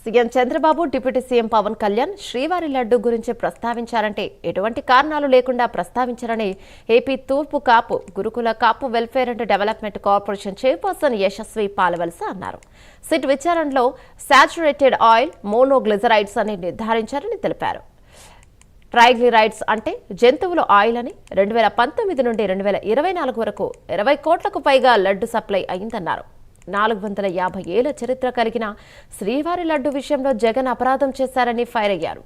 CM Chandrababu deputy CM Pawan Kalyan శ్రీవారి లడ్డు గురించి ప్రస్తావించారంటే ఎటువంటి కారణాలు లేకుండా ప్రస్తావించారని ఏపీ తూర్పు కాపు గురుకుల Kapu welfare and development corporation chairperson Yashaswi Palavalasa అన్నారు. సిట్ విచారణలో సాచురేటెడ్ ఆయిల్ మోనోగ్లిజరైడ్స్ అని నిర్ధారించారని తెలిపారు. ట్రైగ్లిరైడ్స్ అంటే జంతువుల ఆయిల్ అని 2019 నుండి 2024 వరకు 20 కోట్లకు పైగా లడ్డు సప్లై అయిందన్నారు. 450 ఏళ్ల చరిత్ర కలిగిన శ్రీవారి లడ్డు విషయంలో జగన్ అపరాధం చేశారని ఫైర్ అయ్యారు.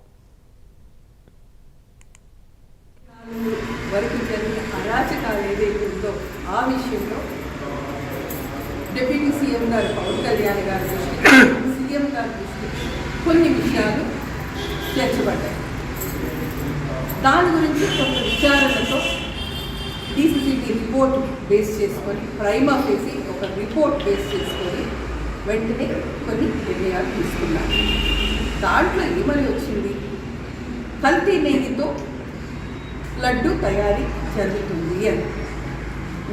డిప్యూటీ సీఎం గారు పవన్ కళ్యాణ్ గారి సీఎం గారి కొన్ని విషయాలు చర్చబడ్డాయి. దాని గురించి కొంత విచారణతో డీసీసీబీ రిపోర్ట్ బేస్ చేసుకొని ప్రైమా ఫేసి ఒక రిపోర్ట్ బేస్ చేసుకొని వెంటనే కొన్ని నిర్ణయాలు తీసుకున్నారు. దాంట్లో ఏమని వచ్చింది, కల్తీ నెయ్యితో లడ్డు తయారీ జరుగుతుంది అని.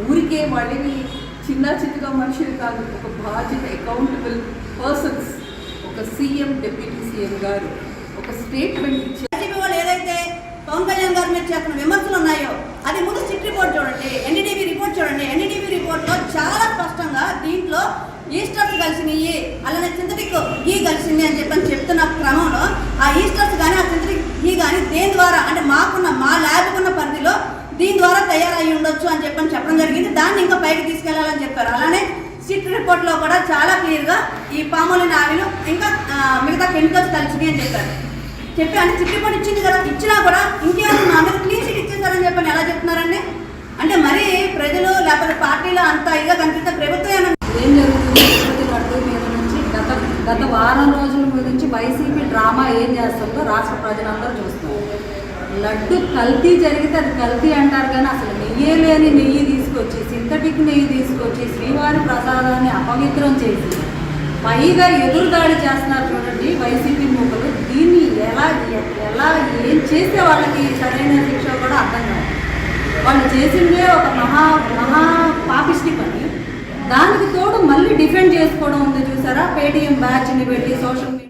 ఊరికే వాళ్ళని చిన్నగా మనుషులు కాదు, ఒక బాధ్యత అకౌంటబుల్ పర్సన్స్, ఒక సీఎం డిప్యూటీ సీఎం గారు ఒక స్టేట్మెంట్ ఇచ్చారు. ఏదైతే పవన్ కళ్యాణ్ గారి మీద చేస్తున్న విమర్శలు ఉన్నాయో అది ముందు సిట్ రిపోర్ట్ చూడండి, ఎన్డీటీవీ రిపోర్ట్ చూడండి. ఎన్డీటీవీ రిపోర్ట్లో చాలా స్పష్టంగా దీంట్లో ఈస్టర్స్ కలిసినవి, అలానే సింథటిక్ గీ కలిసింది అని చెప్తున్న క్రమంలో ఆ ఈస్టర్స్ కానీ ఆ సింథటిక్ గీ కానీ దేని ద్వారా అంటే మా ల్యాబ్కున్న పరిధిలో దీని ద్వారా తయారయ్యి ఉండొచ్చు అని చెప్పడం జరిగింది. దాన్ని ఇంకా పైకి తీసుకెళ్లాలని చెప్పారు. అలానే సిట్ రిపోర్ట్లో కూడా చాలా క్లియర్గా ఈ పామోలిన్ ఆయిల్ ఇంకా మిగతా కెమికల్స్ కలిసినాయి అని చెప్పారు. చెప్పి అంటే సిట్ రిపోర్ట్ ఇచ్చింది కదా, ఇచ్చినా కూడా ఇంకేమన్నా అందరూ క్లీన్ చిట్ ఇచ్చేసారని చెప్పని ఎలా చెప్తున్నారండి? అంటే మరి ప్రజలు లేకపోతే పార్టీలో అంత ఇదిగా కనిపిస్తే ప్రభుత్వం ఏం జరుగుతుంది? తిరుపతి లడ్డు మీద నుంచి గత వారం రోజుల మీద నుంచి వైసీపీ డ్రామా ఏం చేస్తుందో రాష్ట్ర ప్రజలందరూ చూస్తున్నారు. లడ్డు కల్తీ జరిగితే అది కల్తీ అంటారు, కానీ అసలు నెయ్యే లేని నెయ్యి తీసుకొచ్చి సింథటిక్ నెయ్యి తీసుకొచ్చి శ్రీవారి ప్రసాదాన్ని అపవిత్రం చేసి పైగా ఎదురుదాడి చేస్తున్నారు చూడండి వైసీపీ మూకలు. దీన్ని ఎలా ఏం చేస్తే వాళ్ళకి సరైన శిక్ష కూడా అర్థం కాదు. వాళ్ళు చేసిందే ఒక మహా పాపిష్టి పని. దానికి తోడు మళ్ళీ డిఫెండ్ చేసుకోవడం ఉంది చూసారా, పేటీఎం బ్యాచ్ని పెట్టి సోషల్ మీడియా